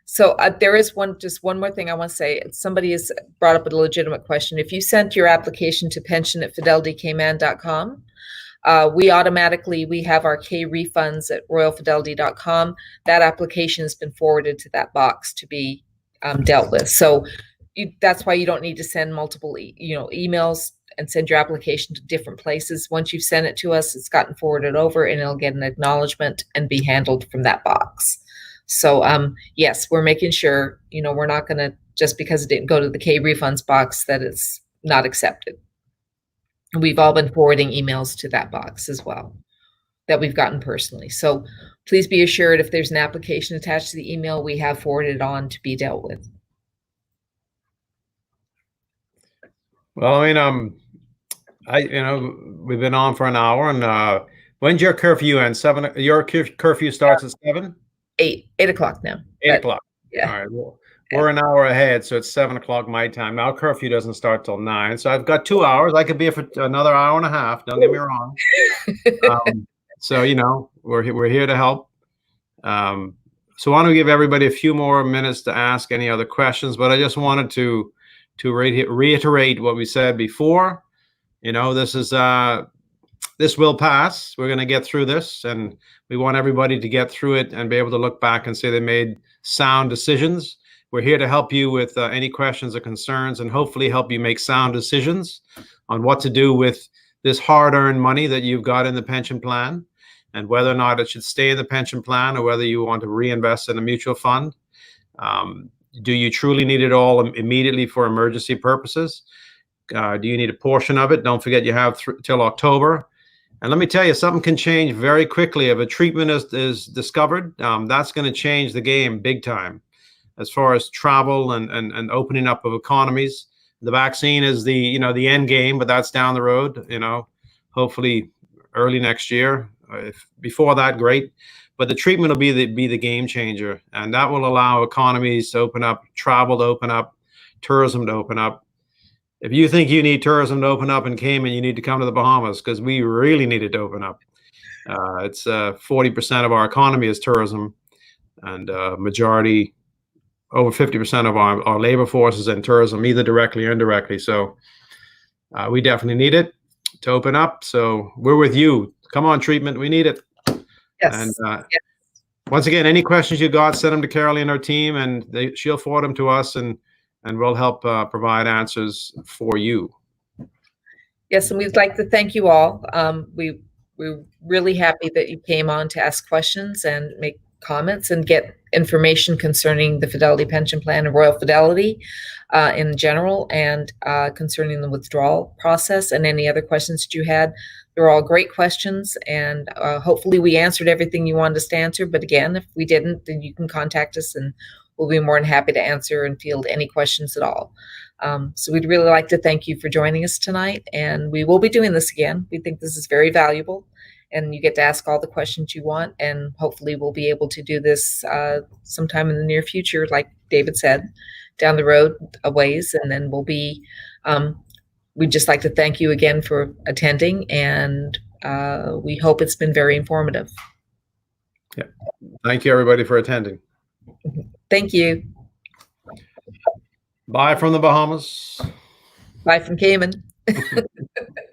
So there is just one more thing I want to say. Somebody has brought up a legitimate question. If you sent your application to pension@fidelitykman.com, we have our K refunds at royalfidelity.com. That application has been forwarded to that box to be dealt with. So that's why you don't need to send multiple emails and send your application to different places. Once you've sent it to us, it's gotten forwarded over and it'll get an acknowledgement and be handled from that box. So yes, we're making sure, we're not going to, just because it didn't go to the K refunds box, that it's not accepted. We've all been forwarding emails to that box as well that we've gotten personally. So please be assured, if there's an application attached to the email, we have forwarded it on to be dealt with. Well, I mean, we've been on for an hour, and when's your curfew end? 7. Your curfew starts at 7. 8 o'clock now. 8 o'clock. Yeah. All right. Well, we're an hour ahead, so it's 7 o'clock my time. Now curfew doesn't start till 9, so I've got 2 hours. I could be here for another hour and a half. Don't get me wrong. So we're here to help. So I want to give everybody a few more minutes to ask any other questions, but I just wanted to reiterate what we said before. This will pass. We're going to get through this, and we want everybody to get through it and be able to look back and say they made sound decisions. We're here to help you with any questions or concerns, and hopefully help you make sound decisions on what to do with this hard-earned money that you've got in the pension plan, and whether or not it should stay in the pension plan or whether you want to reinvest in a mutual fund. Do you truly need it all immediately for emergency purposes? Do you need a portion of it? Don't forget you have till October. And let me tell you, something can change very quickly. If a treatment is discovered, that's going to change the game big time as far as travel and opening up of economies. The vaccine is the end game, but that's down the road, hopefully early next year. If before that, great. But the treatment will be the game changer, and that will allow economies to open up, travel to open up, tourism to open up. If you think you need tourism to open up in Cayman, you need to come to the Bahamas, because we really need it to open up. It's 40% of our economy is tourism, and majority, over 50% of our labor force is in tourism, either directly or indirectly. So we definitely need it to open up. So we're with you. Come on, treatment. We need it. Yes. And yes. Once again, any questions you got, send them to Carolee and her team, and she'll forward them to us, and we'll help provide answers for you. Yes, and we'd like to thank you all. We're really happy that you came on to ask questions and make comments and get information concerning the Fidelity Pension Plan and Royal Fidelity in general, and concerning the withdrawal process and any other questions that you had. They're all great questions, and hopefully we answered everything you wanted us to answer. But again, if we didn't, then you can contact us, and we'll be more than happy to answer and field any questions at all. So we'd really like to thank you for joining us tonight, and we will be doing this again. We think this is very valuable, and you get to ask all the questions you want, and hopefully we'll be able to do this sometime in the near future, like David said, down the road a ways, and then we'll be we'd just like to thank you again for attending, and we hope it's been very informative. Yeah. Thank you, everybody, for attending. Thank you. Bye from the Bahamas. Bye from Cayman.